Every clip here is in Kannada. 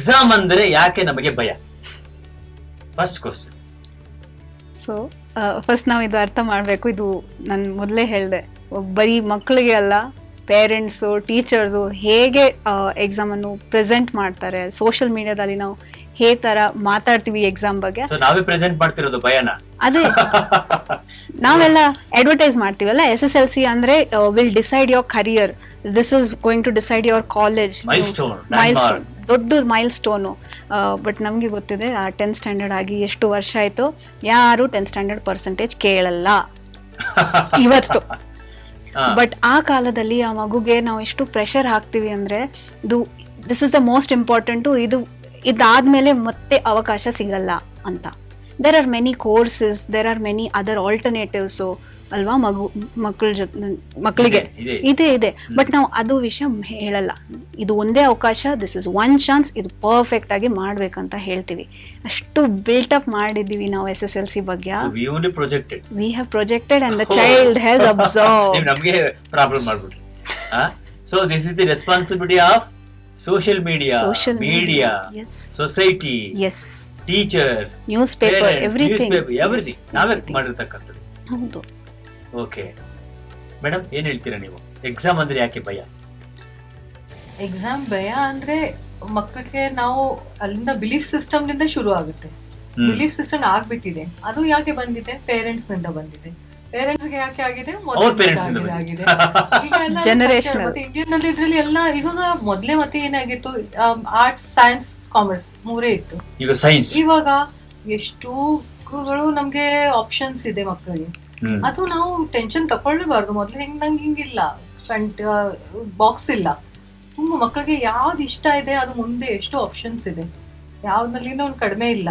ಎಕ್ಸಾಮ್ ಅಂದ್ರೆ ಯಾಕೆ ನಮಗೆ ಭಯ? First question. ಸೊ ಫಸ್ಟ್ ನಾವು ಇದು ಅರ್ಥ ಮಾಡಬೇಕು. ಇದು ನಾನು ಮೊದಲೇ ಹೇಳಿದೆ, ಬರೀ ಮಕ್ಕಳಿಗೆ ಅಲ್ಲ, ಪೇರೆಂಟ್ಸು, ಟೀಚರ್ಸು ಹೇಗೆ ಎಕ್ಸಾಮನ್ನು ಪ್ರೆಸೆಂಟ್ ಮಾಡ್ತಾರೆ, ಸೋಷಿಯಲ್ ಮೀಡಿಯಾದಲ್ಲಿ ನಾವು ಹೇಗೆ ಥರ ಮಾತಾಡ್ತೀವಿ ಎಕ್ಸಾಮ್ ಬಗ್ಗೆ, ನಾವೇ ಪ್ರೆಸೆಂಟ್ ಮಾಡ್ತಿರೋದು ಭಯನ. ಅದೇ ನಾವೆಲ್ಲ ಅಡ್ವರ್ಟೈಸ್ ಮಾಡ್ತೀವಲ್ಲ, SSLC ಅಂದ್ರೆ will decide your career, this is going to decide your college, milestone, ದೊಡ್ಡ ಮೈಲ್ ಸ್ಟೋನು. ಬಟ್ ನಮಗೆ ಗೊತ್ತಿದೆ 10th ಸ್ಟ್ಯಾಂಡರ್ಡ್ ಆಗಿ ಎಷ್ಟು ವರ್ಷ ಆಯಿತು, ಯಾರು 10th ಸ್ಟ್ಯಾಂಡರ್ಡ್ ಪರ್ಸೆಂಟೇಜ್ ಕೇಳಲ್ಲ ಇವತ್ತು. ಬಟ್ ಆ ಕಾಲದಲ್ಲಿ ಆ ಮಗುಗೆ ನಾವು ಎಷ್ಟು ಪ್ರೆಷರ್ ಹಾಕ್ತೀವಿ ಅಂದರೆ, this is the most important, ಇದಾದ್ಮೇಲೆ ಮತ್ತೆ ಅವಕಾಶ ಸಿಗಲ್ಲ ಅಂತ. There are many courses, there are many other alternatives ಅಲ್ವಾ, ಮಕ್ಕಳಿಗೆ ಇದೆ. ಬಟ್ ನಾವು ಅದು ವಿಷಯ ಹೇಳಲ್ಲ. ಇದು ಒಂದೇ ಅವಕಾಶ, ದಿಸ್ ಇಸ್ ಒನ್ ಚಾನ್ಸ್, ಇದು ಪರ್ಫೆಕ್ಟ್ ಆಗಿ ಮಾಡ್ಬೇಕಂತ ಹೇಳ್ತೀವಿ. ಅಷ್ಟು ಬಿಲ್ಟ್ ಅಪ್ ಮಾಡಿದೀವಿ ನಾವು SSLC ಬಗ್ಗೆ. We have projected and the child has observe. ನಮಗೆ ಪ್ರಾಬ್ಲಮ್ ಮಾಡ್ಬಿಟ್ರಿ. So this is the responsibility of social media, society, teachers, news paper, everything ನಾವೇ ಮಾಡಿರ್ತಕ್ಕಂಥದ್ದು. ಹೌದು. ಓಕೆ ಮೇಡಮ್, ಏನ್ ಹೇಳ್ತೀರಾ ನೀವು? ಎಕ್ಸಾಮ್ ಅಂದ್ರೆ ಯಾಕೆ ಭಯ? ಎಕ್ಸಾಮ್ ಭಯ ಅಂದ್ರೆ ಮಕ್ಕಳಿಗೆ ನಾವು ಅಲ್ಲಿಂದ ಬಿಲೀಫ್ ಸಿಸ್ಟಮ್ ನಿಂದ ಶುರು ಆಗುತ್ತೆ. ಬಿಲೀಫ್ ಸಿಸ್ಟಮ್ ಆಗ್ಬಿಟ್ಟಿದೆ. ಅದು ಯಾಕೆ ಬಂದಿದೆ? ಪೇರೆಂಟ್ಸ್ ನಿಂದ ಬಂದಿದೆ. ಪೇರೆಂಟ್ಸ್ ಗೆ ಯಾಕೆ ಆಗಿದೆ? ಆಗಿದೆ. ಇಂಡಿಯನ್ ನಲ್ಲಿ ಇದ್ರಲ್ಲಿ ಎಲ್ಲ ಇವಾಗ ಮೊದ್ಲೇ ಮತ್ತೆ ಏನಾಗಿತ್ತು, ಆರ್ಟ್ಸ್, ಸೈನ್ಸ್, ಕಾಮರ್ಸ್ ಮೂರೇ ಇತ್ತು. ಇವಾಗ ಎಷ್ಟು ನಮ್ಗೆ ಆಪ್ಷನ್ಸ್ ಇದೆ ಮಕ್ಕಳಿಗೆ. ಅದು ನಾವು ಟೆನ್ಷನ್ ತಗೊಳ್ಬಾರ್ದು. ಮೊದ್ಲು ನಂಗೆ ಹಿಂಗಿಲ್ಲ, ಬಾಕ್ಸ್ ಇಲ್ಲ. ತುಂಬಾ ಮಕ್ಕಳಿಗೆ ಯಾವ್ದು ಇಷ್ಟ ಇದೆ ಅದು ಮುಂದೆ ಎಷ್ಟು ಆಪ್ಷನ್ಸ್ ಇದೆ, ಯಾವ್ದ್ರಲ್ಲಿ ಒಂದು ಕಡಿಮೆ ಇಲ್ಲ.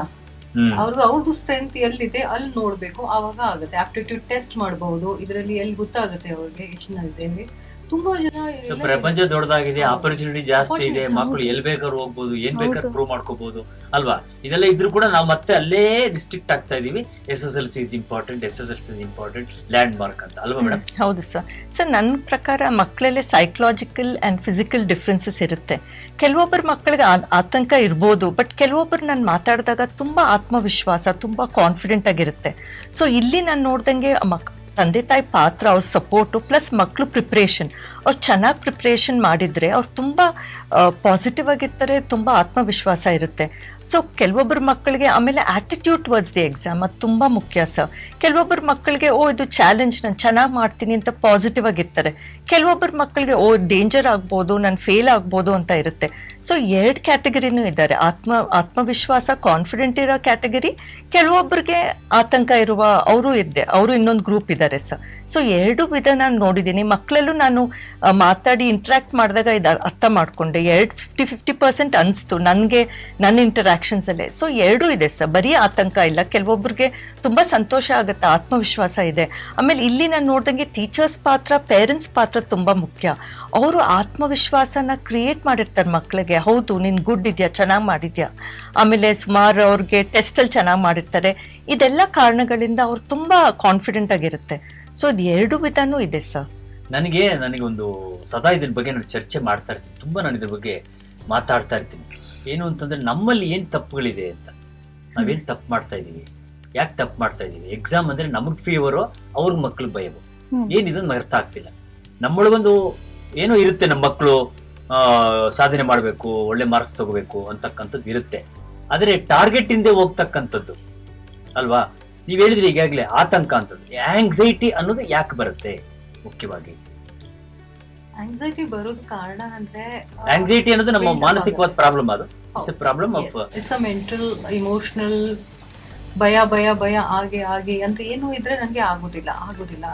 ಅವ್ರದ್ದು ಸ್ಟ್ರೆಂತ್ ಎಲ್ಲಿದೆ ಅಲ್ಲಿ ನೋಡ್ಬೇಕು, ಆವಾಗ ಆಗುತ್ತೆ. ಆಪ್ಟಿಟ್ಯೂಡ್ ಟೆಸ್ಟ್ ಮಾಡಬಹುದು, ಇದರಲ್ಲಿ ಎಲ್ಲಿ ಗೊತ್ತಾಗುತ್ತೆ ಅವ್ರಿಗೆ ಎಷ್ಟು. ತುಂಬಾ ಜನ ಪ್ರಪಂಚ ದೊಡ್ಡದಾಗಿದೆ, ಆಪರ್ಚುನಿಟಿ ಜಾಸ್ತಿ ಇದೆ, ಮಕ್ಕಳು ಎಲ್ಲಿ ಬೇಕಾದ್ರೂ ಹೋಗ್ಬೋದು, ಏನ್ ಬೇಕಾದ್ರೂ ಪ್ರೂವ್ ಮಾಡ್ಕೋಬಹುದು ಅಲ್ವಾ. ಇದೆಲ್ಲ ಇದ್ರೂ ಕೂಡ ನಾವು ಮತ್ತೆ ಅಲ್ಲೇ ರಿಸ್ಟ್ರಿಕ್ಟ್ ಆಗ್ತಾ ಇದೀವಿ. SSLC is important, land mark ಅಂತ ಅಲ್ವಾ ಮೇಡಮ್? ಹೌದು ಸರ್. ನನ್ನ ಪ್ರಕಾರ ಮಕ್ಕಳಲ್ಲೇ ಸೈಕಲಾಜಿಕಲ್ ಅಂಡ್ ಫಿಸಿಕಲ್ ಡಿಫ್ರೆನ್ಸಸ್ ಇರುತ್ತೆ. ಕೆಲವೊಬ್ಬರು ಮಕ್ಕಳಿಗೆ ಆತಂಕ ಇರ್ಬೋದು, ಬಟ್ ಕೆಲವೊಬ್ಬರು ನಾನು ಮಾತಾಡಿದಾಗ ತುಂಬಾ ಆತ್ಮವಿಶ್ವಾಸ, ತುಂಬಾ ಕಾನ್ಫಿಡೆಂಟ್ ಆಗಿರುತ್ತೆ. ಸೊ ಇಲ್ಲಿ ನಾನು ನೋಡ್ದಂಗೆ ತಂದೆ ತಾಯಿ ಪಾತ್ರ, ಅವ್ರ ಸಪೋರ್ಟು ಪ್ಲಸ್ ಮಕ್ಕಳು ಪ್ರಿಪ್ರೇಷನ್, ಅವ್ರು ಚೆನ್ನಾಗಿ ಪ್ರಿಪ್ರೇಷನ್ ಮಾಡಿದರೆ ಅವ್ರು ತುಂಬ ಪಾಸಿಟಿವ್ ಆಗಿರ್ತಾರೆ, ತುಂಬ ಆತ್ಮವಿಶ್ವಾಸ ಇರುತ್ತೆ. ಸೊ ಕೆಲವೊಬ್ಬರು ಮಕ್ಕಳಿಗೆ ಆಮೇಲೆ ಆ್ಯಟಿಟ್ಯೂಡ್ ಟುವರ್ಡ್ಸ್ ದಿ ಎಕ್ಸಾಮ್ ಅದು ತುಂಬ ಮುಖ್ಯ ಸರ್. ಕೆಲವೊಬ್ಬರು ಮಕ್ಕಳಿಗೆ ಇದು ಚಾಲೆಂಜ್, ನಾನು ಚೆನ್ನಾಗಿ ಮಾಡ್ತೀನಿ ಅಂತ ಪಾಸಿಟಿವ್ ಆಗಿರ್ತಾರೆ. ಕೆಲವೊಬ್ಬರು ಮಕ್ಕಳಿಗೆ ಡೇಂಜರ್ ಆಗ್ಬೋದು, ನಾನು ಫೇಲ್ ಆಗ್ಬೋದು ಅಂತ ಇರುತ್ತೆ. ಸೊ 2 ಕ್ಯಾಟಗರಿನೂ ಇದ್ದಾರೆ. ಆತ್ಮವಿಶ್ವಾಸ, ಕಾನ್ಫಿಡೆಂಟ್ ಇರೋ ಕ್ಯಾಟಗರಿ, ಕೆಲವೊಬ್ಬರಿಗೆ ಆತಂಕ ಇರುವ ಅವರು ಇನ್ನೊಂದು ಗ್ರೂಪ್ ಇದ್ದಾರೆ ಸರ್. ಸೊ 2 ವಿಧ ನಾನು ನೋಡಿದ್ದೀನಿ. ಮಕ್ಕಳಲ್ಲೂ ನಾನು ಮಾತಾಡಿ ಇಂಟ್ರಾಕ್ಟ್ ಮಾಡಿದಾಗ ಇದು ಅರ್ಥ ಮಾಡಿಕೊಂಡೆ. 50% ಅನಿಸ್ತು ನನಗೆ ನನ್ನ ಇಂಟರಾಕ್ಷನ್ಸಲ್ಲೇ. ಸೊ 2 ಇದೆ ಸರ್, ಬರೀ ಆತಂಕ ಇಲ್ಲ. ಕೆಲವೊಬ್ಬರಿಗೆ ತುಂಬ ಸಂತೋಷ ಆಗುತ್ತೆ, ಆತ್ಮವಿಶ್ವಾಸ ಇದೆ. ಆಮೇಲೆ ಇಲ್ಲಿ ನಾನು ನೋಡ್ದಂಗೆ ಟೀಚರ್ಸ್ ಪಾತ್ರ, ಪೇರೆಂಟ್ಸ್ ಪಾತ್ರ ತುಂಬ ಮುಖ್ಯ. ಅವರು ಆತ್ಮವಿಶ್ವಾಸನ ಕ್ರಿಯೇಟ್ ಮಾಡಿರ್ತಾರೆ ಮಕ್ಕಳಿಗೆ. ಹೌದು, ನೀನು ಗುಡ್ ಇದೆಯಾ, ಚೆನ್ನಾಗಿ ಮಾಡಿದ್ಯಾ. ಆಮೇಲೆ ಸುಮಾರು ಅವ್ರಿಗೆ ಟೆಸ್ಟಲ್ಲಿ ಚೆನ್ನಾಗಿ ಮಾಡಿರ್ತಾರೆ. ಇದೆಲ್ಲ ಕಾರಣಗಳಿಂದ ಅವ್ರು ತುಂಬ ಕಾನ್ಫಿಡೆಂಟ್ ಆಗಿರುತ್ತೆ. ಸೊ ಇದು 2 ವಿಧನೂ ಇದೆ ಸರ್. ನನಗೊಂದು ಸದಾ ಇದ್ರ ಬಗ್ಗೆ ನಾನು ಚರ್ಚೆ ಮಾಡ್ತಾ ಇರ್ತೀನಿ, ತುಂಬಾ ನಾನು ಇದ್ರ ಬಗ್ಗೆ ಮಾತಾಡ್ತಾ ಇರ್ತೀನಿ. ಏನು ಅಂತಂದ್ರೆ, ನಮ್ಮಲ್ಲಿ ಏನ್ ತಪ್ಪುಗಳಿದೆ ಅಂತ, ನಾವೇನ್ ತಪ್ಪು ಮಾಡ್ತಾ ಇದೀವಿ, ಯಾಕೆ ತಪ್ಪು ಮಾಡ್ತಾ ಇದೀವಿ. ಎಕ್ಸಾಮ್ ಅಂದ್ರೆ ನಮಗ್ ಫೀವರು, ಅವ್ರ ಮಕ್ಳಿಗೆ ಭಯವು. ಇದನ್ನ ಅರ್ಥ ಆಗ್ತಿಲ್ಲ. ನಮ್ಮೊಳಗೊಂದು ಏನೋ ಇರುತ್ತೆ, ನಮ್ಮ ಮಕ್ಕಳು ಸಾಧನೆ ಮಾಡ್ಬೇಕು, ಒಳ್ಳೆ ಮಾರ್ಕ್ಸ್ ತಗೋಬೇಕು ಅಂತಕ್ಕಂಥದ್ದು ಇರುತ್ತೆ. ಆದ್ರೆ ಟಾರ್ಗೆಟ್ ಹಿಂದೆ ಹೋಗ್ತಕ್ಕಂಥದ್ದು ಅಲ್ವಾ. ನೀವ್ ಹೇಳಿದ್ರಿ ಈಗಾಗಲೇ ಆತಂಕ ಅಂತದ್ದು, ಆಂಗ್ಸೈಟಿ ಅನ್ನೋದು ಯಾಕೆ ಬರುತ್ತೆ? ಮುಖ್ಯವಾಗಿ ಆಂಗ್ಸೈಟಿ ಬರೋದು ಕಾರಣ ಅಂದ್ರೆ, ಆಂಗ್ಸೈಟಿ ಅನ್ನೋದು ನಮ್ಮ ಮಾನಸಿಕವಾದ ಪ್ರಾಬ್ಲಮ್. ಅದು ಇಟ್ಸ್ ಅ ಮೆಂಟಲ್, ಇಮೋಷನಲ್ ಭಯ ಹಾಗೆ ಅಂದ್ರೆ ಏನು ಇದ್ರೆ ನನಗೆ ಆಗೋದಿಲ್ಲ,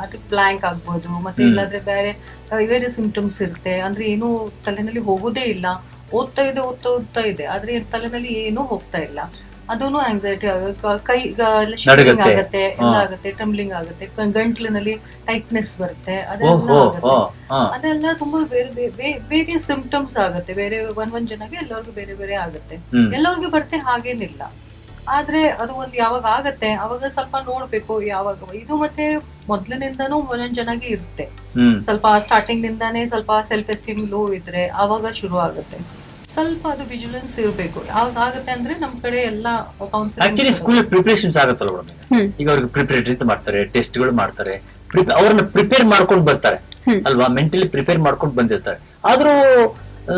ಅದಕ್ಕೆ ಬ್ಲಾಂಕ್ ಆಗ್ಬೋದು. ಮತ್ತೆ ಇಲ್ಲಾಂದ್ರೆ ಬೇರೆ ಸಿಂಪ್ಟಮ್ಸ್ ಇರುತ್ತೆ. ಅಂದ್ರೆ ಏನು ತಲೆನಲ್ಲಿ ಹೋಗೋದೇ ಇಲ್ಲ, ಓದ್ತಾ ಇದೆ ಆದ್ರೆ ತಲೆನಲ್ಲಿ ಏನೂ ಹೋಗ್ತಾ ಇಲ್ಲ. ಅದೂನು ಆಂಗ್ಸೈಟಿ ಆಗುತ್ತೆ. ಕೈ ಶಿವರಿಂಗ್ ಆಗುತ್ತೆ, ಎಲ್ಲ ಆಗುತ್ತೆ, ಟ್ರಂಬ್ಲಿಂಗ್ ಆಗುತ್ತೆ, ಗಂಟ್ಲಿನಲ್ಲಿ ಟೈಟ್ನೆಸ್ ಬರುತ್ತೆ, ಅದೆಲ್ಲ ತುಂಬಾ ಬೇರೆ ಸಿಂಪ್ಟಮ್ಸ್ ಆಗುತ್ತೆ. ಬೇರೆ ಒಂದ್ ಜನಗೆ ಎಲ್ಲರಿಗೂ ಬೇರೆ ಆಗುತ್ತೆ, ಎಲ್ಲರಿಗೂ ಬರುತ್ತೆ ಹಾಗೇನಿಲ್ಲ. ಆದ್ರೆ ಅದು ಒಂದು ಯಾವಾಗ ಆಗತ್ತೆ ಅವಾಗ ಸ್ವಲ್ಪ ನೋಡ್ಬೇಕು ಯಾವಾಗ ಇದು. ಮತ್ತೆ ಮೊದ್ಲಿನಿಂದಾನು ಒಂದೊಂದ್ ಜನಗೆ ಇರುತ್ತೆ, ಸ್ವಲ್ಪ ಸ್ಟಾರ್ಟಿಂಗ್ ನಿಂದಾನೇ ಸ್ವಲ್ಪ ಸೆಲ್ಫ್ ಎಸ್ಟೀಮ್ ಲೋ ಇದ್ರೆ ಅವಾಗ ಶುರು ಆಗುತ್ತೆ. ಸ್ವಲ್ಪ ಅದು ವಿಜಿಲೆನ್ಸ್ ಇರಬೇಕು. ಆಗುತ್ತೆ ಅಂದ್ರೆ ನಮ್ ಕಡೆ ಎಲ್ಲ ಆಕ್ಚುಲಿ ಸ್ಕೂಲ್ ಪ್ರಿಪರೇಷನ್ಸ್ ಆಗುತ್ತಲ್ಲ ಮೇಡಮ್, ಈಗ ಅವ್ರಿಗೆ ಪ್ರಿಪರೇಟರಿ ಅಂತ ಮಾಡ್ತಾರೆ, ಟೆಸ್ಟ್ಗಳು ಮಾಡ್ತಾರೆ, ಅವ್ರನ್ನ ಪ್ರಿಪೇರ್ ಮಾಡ್ಕೊಂಡು ಬರ್ತಾರೆ ಅಲ್ವಾ, ಮೆಂಟಲಿ ಪ್ರಿಪೇರ್ ಮಾಡ್ಕೊಂಡು ಬಂದಿರ್ತಾರೆ. ಆದ್ರೂ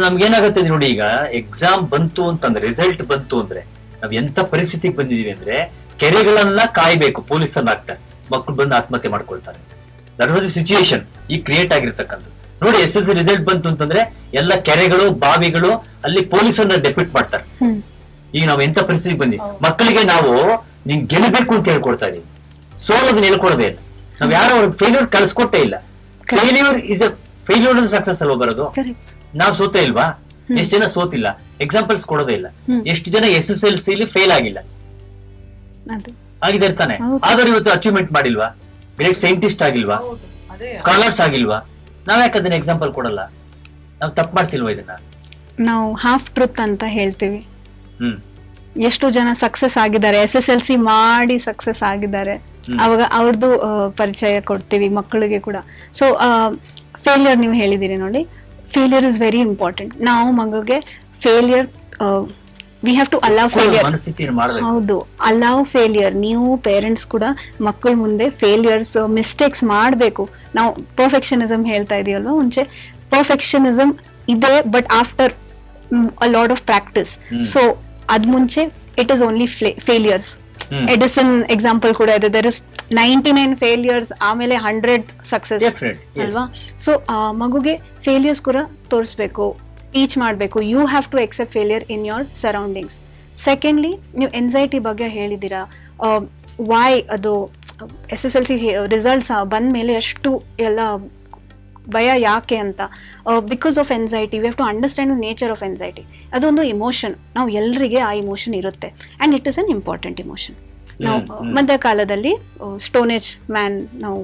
ನಮ್ಗೆ ಏನಾಗುತ್ತೆ ನೋಡಿ, ಈಗ ಎಕ್ಸಾಮ್ ಬಂತು ಅಂತಂದ್ರೆ, ರಿಸಲ್ಟ್ ಬಂತು ಅಂದ್ರೆ ನಾವ್ ಎಂತ ಪರಿಸ್ಥಿತಿಗೆ ಬಂದಿದೀವಿ ಅಂದ್ರೆ ಕೆರೆಗಳನ್ನ ಕಾಯ್ಬೇಕು, ಪೊಲೀಸನ್ನ ಹಾಕ್ತಾರೆ, ಮಕ್ಕಳು ಬಂದು ಆತ್ಮಹತ್ಯೆ ಮಾಡ್ಕೊಳ್ತಾರೆ. ದಟ್ ವಾಸ್ ಸಿಚುಯೇಷನ್ ಈಗ ಕ್ರಿಯೇಟ್ ಆಗಿರ್ತಕ್ಕಂಥ. ನೋಡಿ SSLC ರಿಸಲ್ಟ್ ಬಂತು ಅಂತಂದ್ರೆ ಎಲ್ಲ ಕೆರೆಗಳು, ಬಾವಿಗಳು ಅಲ್ಲಿ ಪೊಲೀಸರನ್ನ ಡೆಪ್ಯೂಟ್ ಮಾಡ್ತಾರೆ. ಈಗ ನಾವ್ ಎಂತ ಪರಿಸ್ಥಿತಿಗೆ ಬಂದಿ, ಮಕ್ಕಳಿಗೆ ನಾವು ನೀನ್ ಗೆಲ್ಲಬೇಕು ಅಂತ ಹೇಳ್ಕೊಡ್ತಾ ಇದೀವಿ, ಸೋಲೋದನ್ನ ಹೇಳ್ಕೊಡೋದೇ ಇಲ್ಲ. ನಾವ್ ಯಾರೋ ಫೇಲ್ಯೂರ್ ಕಳ್ಸ್ಕೊಟ್ಟೇ ಇಲ್ಲ. Failure is a failure success ಅಲ್ವಾ ಬರೋದು. ನಾವ್ ಸೋತೇ ಇಲ್ವಾ? ಎಷ್ಟ್ ಜನ ಸೋತಿಲ್ಲ, ಎಕ್ಸಾಂಪಲ್ಸ್ ಕೊಡೋದೇ ಇಲ್ಲ. ಎಷ್ಟು ಜನ SSLC ಫೇಲ್ ಆಗಿಲ್ಲ, ಆಗಿದ್ದಾರೆ ತಾನೆ. ಆದ್ರೆ ಇವತ್ತು ಅಚೀವ್ಮೆಂಟ್ ಮಾಡಿಲ್ವಾ, ಗ್ರೇಟ್ ಸೈಂಟಿಸ್ಟ್ ಆಗಿಲ್ವಾ, ಸ್ಕಾಲರ್ಸ್ ಆಗಿಲ್ವಾ? ನಾವ್ ಯಾಕೆ ಅದನ್ನ ಎಕ್ಸಾಂಪಲ್ ಕೊಡಲ್ಲ? ನಾವ್ ತಪ್ಪು ಮಾಡ್ತಿಲ್ವಾ ಇದನ್ನ? ನಾವು ಹಾಫ್ ಟ್ರೂತ್ ಅಂತ ಹೇಳ್ತೀವಿ. ಎಷ್ಟು ಜನ ಸಕ್ಸಸ್ ಆಗಿದ್ದಾರೆ, SSLC ಮಾಡಿ ಸಕ್ಸಸ್ ಆಗಿದ್ದಾರೆ, ಅವಾಗ ಅವ್ರದ್ದು ಪರಿಚಯ ಕೊಡ್ತೀವಿ ಮಕ್ಕಳಿಗೆ ಕೂಡ. ಸೊ ಫೇಲಿಯರ್ ನೀವು ಹೇಳಿದಿರಿ ನೋಡಿ, ಫೇಲಿಯರ್ ಇಸ್ ವೆರಿ ಇಂಪಾರ್ಟೆಂಟ್. ನಾವು ಮಗುಗೆ failure, we have to allow failure. ಹೌದು, ಅಲೌ ಫೇಲಿಯರ್. ನೀವು ಪೇರೆಂಟ್ಸ್ ಕೂಡ ಮಕ್ಕಳ ಮುಂದೆ ಫೇಲಿಯರ್ಸ್, ಮಿಸ್ಟೇಕ್ಸ್ ಮಾಡಬೇಕು. ನಾವು ಪರ್ಫೆಕ್ಷನಿಸಮ್ ಹೇಳ್ತಾ ಇದೀವಲ್ವಾ, ಮುಂಚೆ ಪರ್ಫೆಕ್ಷನಿಸಮ್ ಇದೆ, but after a lot of practice. So ಅದ್ ಮುಂಚೆ it is only failures. Edison example ಕೂಡ ಇದೆ, ದೇರ್ ಇಸ್ 99 ಫೇಲಿಯರ್ಸ್, ಆಮೇಲೆ 100 ಸಕ್ಸಸ್ ಅಲ್ವಾ. ಸೊ ಮಗುಗೆ ಫೇಲಿಯರ್ಸ್ ಕೂಡ ತೋರಿಸ್ಬೇಕು, ಟೀಚ್ ಮಾಡಬೇಕು. You have to accept failure in your surroundings. Secondly, ನೀವು ಎನ್ಸೈಟಿ ಬಗ್ಗೆ ಹೇಳಿದ್ದೀರಾ. ವೈ ಅದು SSLC ರಿಸಲ್ಟ್ಸ್ ಬಂದ್ಮೇಲೆ ಅಷ್ಟು ಎಲ್ಲ ಭಯ ಯಾಕೆ ಅಂತ? Because of anxiety. We have to understand nature of anxiety. ಅದೊಂದು ಇಮೋಷನ್, ನಾವು ಎಲ್ಲರಿಗೆ ಆ ಇಮೋಷನ್ ಇರುತ್ತೆ, and it is an important emotion. ನಾವು ಮಧ್ಯ ಕಾಲದಲ್ಲಿ ಸ್ಟೋನೇಜ್ ಮ್ಯಾನ್, ನಾವು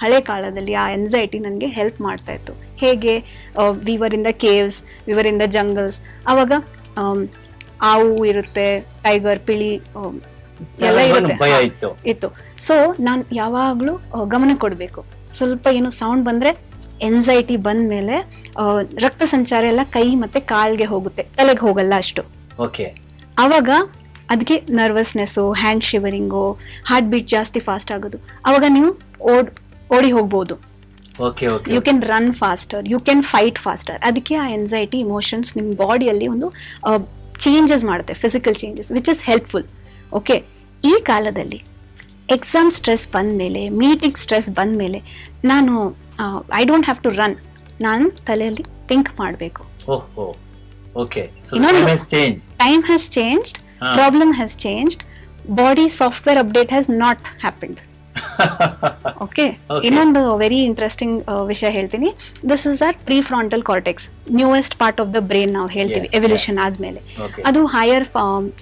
ಹಳೆ ಕಾಲದಲ್ಲಿ ಆ ಎನ್ಸೈಟಿ ನನಗೆ ಹೆಲ್ಪ್ ಮಾಡ್ತಾ ಇತ್ತು. ಹೇಗೆ? We were in the caves, we were in the jungles. ಅವಾಗ ಆವು ಇರುತ್ತೆ, ಟೈಗರ್, ಪಿಳಿ ಎಲ್ಲ ಇತ್ತು. ಸೊ ನಾನು ಯಾವಾಗ್ಲೂ ಗಮನ ಕೊಡ್ಬೇಕು. ಸ್ವಲ್ಪ ಏನು ಸೌಂಡ್ ಬಂದ್ರೆ, ಎನ್ಸೈಟಿ ಬಂದ್ಮೇಲೆ ರಕ್ತ ಸಂಚಾರ ಎಲ್ಲ ಕೈ ಮತ್ತೆ ಕಾಲ್ಗೆ ಹೋಗುತ್ತೆ, ತಲೆಗೆ ಹೋಗಲ್ಲ ಅಷ್ಟು. ಅವಾಗ ಅದಕ್ಕೆ nervousness, hand shivering, heart beat ಜಾಸ್ತಿ ಫಾಸ್ಟ್ ಆಗೋದು. ಅವಾಗ ನೀವು ಓಡಿ ಹೋಗ್ಬೋದು. You can run faster, you can fight faster. ಅದಕ್ಕೆ ಆ ಎನ್ಸೈಟಿ ಇಮೋಷನ್ಸ್ ನಿಮ್ಮ ಬಾಡಿಯಲ್ಲಿ ಒಂದು ಚೇಂಜಸ್ ಮಾಡುತ್ತೆ, physical changes, which is helpful. Okay, ಈ ಕಾಲದಲ್ಲಿ ಎಕ್ಸಾಮ್ ಸ್ಟ್ರೆಸ್ ಬಂದಮೇಲೆ, ಮೀಟಿಂಗ್ ಸ್ಟ್ರೆಸ್ ಬಂದಮೇಲೆ, ನಾನು I don't have to run, ನಾನು ತಲೆಯಲ್ಲಿ ಥಿಂಕ್ ಮಾಡಬೇಕು. Time has changed, problem has changed, body software update has not happened. Okay, ಇನ್ನೊಂದು ವೆರಿ ಇಂಟ್ರೆಸ್ಟಿಂಗ್ ವಿಷಯ ಹೇಳ್ತೀನಿ. This is our prefrontal cortex, newest part of the brain ನಾವು ಹೇಳ್ತೀವಿ ಎವಲ್ಯೂಷನ್ ಆದ್ಮೇಲೆ. ಅದು ಹೈಯರ್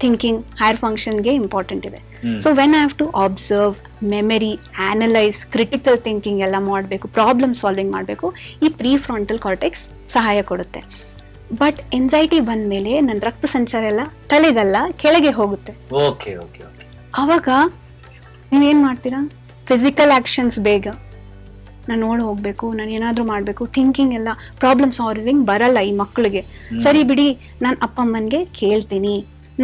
ಥಿಂಕಿಂಗ್, ಹೈಯರ್ ಫಂಕ್ಷನ್ಗೆ ಇಂಪಾರ್ಟೆಂಟ್ ಇದೆ. So when I have to observe, memory, analyse, critical thinking ಎಲ್ಲ ಮಾಡಬೇಕು, ಪ್ರಾಬ್ಲಮ್ ಸಾಲ್ವಿಂಗ್ ಮಾಡಬೇಕು, ಈ ಪ್ರೀಫ್ರಾಂಟಲ್ ಕಾರ್ಟೆಕ್ಸ್ ಸಹಾಯ ಕೊಡುತ್ತೆ. ಬಟ್ ಎನ್ಸೈಟಿ ಬಂದ್ಮೇಲೆ ನನ್ನ ರಕ್ತ ಸಂಚಾರ ಎಲ್ಲ ತಲೆಗಲ್ಲ, ಕೆಳಗೆ ಹೋಗುತ್ತೆ. ಅವಾಗ ನೀವೇನ್ ಮಾಡ್ತೀರಾ? ಫಿಸಿಕಲ್ ಆಕ್ಷನ್ಸ್ ಬೇಗ ನಾನು ನೋಡಿ ಹೋಗ್ಬೇಕು, ನಾನು ಏನಾದರೂ ಮಾಡಬೇಕು, ಥಿಂಕಿಂಗ್ ಎಲ್ಲ, ಪ್ರಾಬ್ಲಮ್ ಸಾಲ್ವಿಂಗ್ ಬರಲ್ಲ ಈ ಮಕ್ಕಳಿಗೆ. ಸರಿ ಬಿಡಿ, ನಾನು ಅಪ್ಪ ಅಮ್ಮನಿಗೆ ಕೇಳ್ತೀನಿ,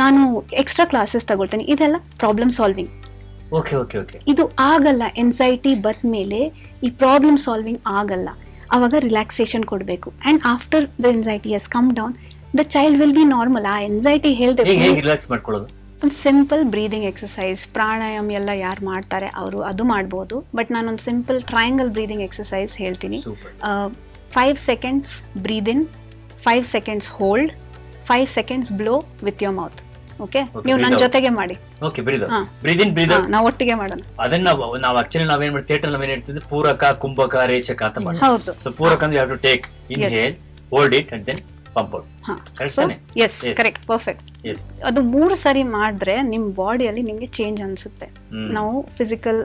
ನಾನು ಎಕ್ಸ್ಟ್ರಾ ಕ್ಲಾಸಸ್ ತಗೊಳ್ತೀನಿ, ಇದೆಲ್ಲ ಪ್ರಾಬ್ಲಮ್ ಸಾಲ್ವಿಂಗ್. ಇದು ಆಗಲ್ಲ. ಎನ್ಸೈಟಿ ಬಂದ್ಮೇಲೆ ಈ ಪ್ರಾಬ್ಲಮ್ ಸಾಲ್ವಿಂಗ್ ಆಗಲ್ಲ. ಅವಾಗ ರಿಲ್ಯಾಕ್ಸೇಷನ್ ಕೊಡಬೇಕು. And after the anxiety has come down, the child will be normal. ಆ ಎನ್ಸೈಟಿ ಹೇಳ್ದೆ ಒಂದು ಸಿಂಪಲ್ ಬ್ರೀದಿಂಗ್ ಎಕ್ಸಸೈಸ್, ಪ್ರಾಣಾಯಾಮ ಎಲ್ಲ ಯಾರು ಮಾಡ್ತಾರೆ ಅವರು ಅದು ಮಾಡ್ಬೋದು. ಬಟ್ ನಾನೊಂದು ಸಿಂಪಲ್ ಟ್ರಯಾಂಗಲ್ ಬ್ರೀದಿಂಗ್ ಎಕ್ಸಸೈಸ್ ಹೇಳ್ತೀನಿ. 5 seconds breathe in, 5 seconds hold, 5 seconds blow with your mouth. Okay, ನೀವು ನನ್ನ ಜೊತೆಗೆ ಮಾಡಿ. ನಾವು ಒಟ್ಟಿಗೆ ಮಾಡೋಣ. ಅದನ್ನ ನಾವು ಆಕ್ಚುಲಿ ನಾವೇನ್ ಮಾಡಿ ಥಿಯೇಟರ್ ನಾವೇನ್ ಹೇಳ್ತಿದ್ವಿ, ಪೂರಕ, ಕುಂಭಕ, ರೇಚಕ ಅಂತ ಮಾಡಿ. ಹೌದು. ಸೊ ಪೂರಕ ಅಂದ್ರೆ you have to take inhale, hold it and then pump out. Yes, correct, perfect. ಅದು 3 ಸರಿ ಮಾಡಿದ್ರೆ ನಿಮ್ ಬಾಡಿಯಲ್ಲಿ ನಿಮ್ಗೆ ಚೇಂಜ್ ಅನ್ಸುತ್ತೆ. ನಾವು ಫಿಸಿಕಲ್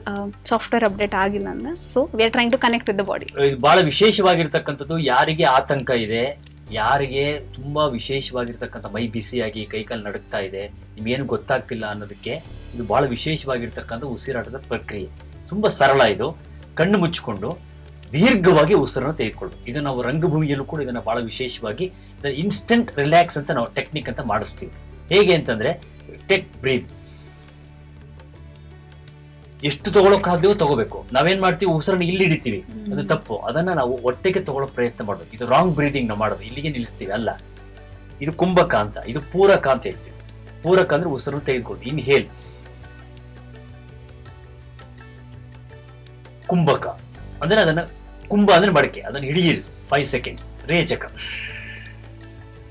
ಸಾಫ್ಟ್ವೇರ್ ಅಪ್ಡೇಟ್ ಆಗಿಲ್ಲ ಅಂದ್ರೆ, so we are trying to connect with the body. ಇದು ಬಹಳ ವಿಶೇಷವಾಗಿರ್ತಕ್ಕಂಥದ್ದು. ಯಾರಿಗೆ ಆತಂಕ ಇದೆ, ಯಾರಿಗೆ ತುಂಬಾ ವಿಶೇಷವಾಗಿರ್ತಕ್ಕಂಥ ಮೈ ಬಿಸಿಯಾಗಿ ಕೈಕಾಲು ನಡುಗ್ತಾ ಇದೆ, ನಿಮ್ಗೇನು ಗೊತ್ತಾಗ್ತಿಲ್ಲ ಅನ್ನೋದಕ್ಕೆ ಇದು ಬಹಳ ವಿಶೇಷವಾಗಿರ್ತಕ್ಕಂಥ ಉಸಿರಾಟದ ಪ್ರಕ್ರಿಯೆ. ತುಂಬಾ ಸರಳ ಇದು. ಕಣ್ಣು ಮುಚ್ಚಿಕೊಂಡು ದೀರ್ಘವಾಗಿ ಉಸಿರನ್ನು ತೆಗೆದುಕೊಳ್ಳೋದು. ಇದು ನಾವು ರಂಗಭೂಮಿಯಲ್ಲೂ ಕೂಡ ಇದನ್ನ ಬಹಳ ವಿಶೇಷವಾಗಿ ಇನ್ಸ್ಟೆಂಟ್ ರಿಲ್ಯಾಕ್ಸ್ ಅಂತ ನಾವು ಟೆಕ್ನಿಕ್ ಅಂತ ಮಾಡಿಸ್ತೀವಿ. ಹೇಗೆ ಅಂತಂದ್ರೆ ಟೇಕ್ ಬ್ರೀತ್, ಎಷ್ಟು ತಗೊಳಕ್ಕಾದ್ಯೋ ತಗೋಬೇಕು. ನಾವೇನ್ ಮಾಡ್ತೀವಿ, ಉಸಿರನ್ನ ಇಲ್ಲಿ ಹಿಡಿತೀವಿ, ಅದು ತಪ್ಪು. ಅದನ್ನ ನಾವು ಹೊಟ್ಟೆಗೆ ತಗೊಳ್ಳೋ ಪ್ರಯತ್ನ ಮಾಡ್ಬೇಕು. ಇದು ರಾಂಗ್ ಬ್ರೀದಿಂಗ್ ನಾವು ಮಾಡೋದು, ಇಲ್ಲಿಗೆ ನಿಲ್ಲಿಸ್ತೀವಿ ಅಲ್ಲ. ಇದು ಕುಂಭಕ ಅಂತ, ಇದು ಪೂರಕ ಅಂತ ಹೇಳ್ತೀವಿ. ಪೂರಕ ಅಂದ್ರೆ ಉಸಿರನ್ನು ತೆಗೆದುಕೊಳ್ಳೋದು, ಇನ್ಹೇಲ್. ಕುಂಭಕ ಅಂದ್ರೆ ಅದನ್ನ, ಕುಂಭ ಅಂದ್ರೆ ಮಡಕೆ, ಅದನ್ನ ಹಿಡಿಯಿರಿ 5 seconds ರೇಚಕ.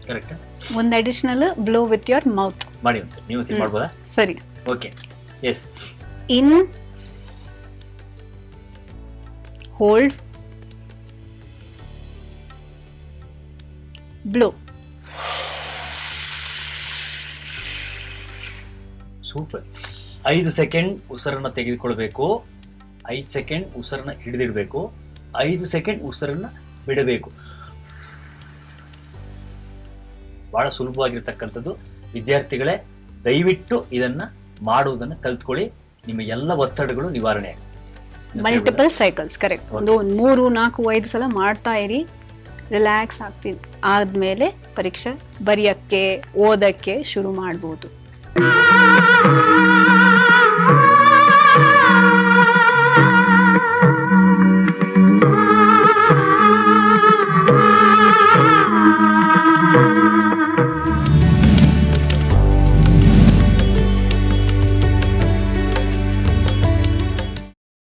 ಕರೆಕ್ಟ್. ಒಂದು additional blow with your mouth ಮಾಡಿ ಸರ್, ನೀವು ಸರಿ ಮಾಡ್ಬೋದಾ? ಸರಿ. Okay, yes. In, hold, blow. Super. 5 second ಉಸಿರನ್ನ ತೆಗೆದುಕೊಳ್ಬೇಕು, 5 ಸೆಕೆಂಡ್ ಉಸಿರನ್ನ ಹಿಡಿದಿಡ್ಬೇಕು, 5 ಸೆಕೆಂಡ್ ಉಸಿರನ್ನ ಬಿಡಬೇಕು. ಬಹಳ ಸುಲಭವಾಗಿರ್ತಕ್ಕಂಥದ್ದು. ವಿದ್ಯಾರ್ಥಿಗಳೇ, ದಯವಿಟ್ಟು ಇದನ್ನ ಮಾಡುವುದನ್ನ ಕಲ್ತ್ಕೊಳ್ಳಿ. ನಿಮ್ಮ ಎಲ್ಲ ಒತ್ತಡಗಳು ನಿವಾರಣೆ ಆಗುತ್ತೆ. Multiple cycles, correct. ಒಂದು 3, 4, 5 ಸಲ ಮಾಡ್ತಾ ಇರಿ, ರಿಲ್ಯಾಕ್ಸ್ ಆಗ್ತೀನಿ. ಆದ್ಮೇಲೆ ಪರೀಕ್ಷೆ ಬರೆಯಕ್ಕೆ, ಓದಕ್ಕೆ ಶುರು ಮಾಡ್ಬೋದು.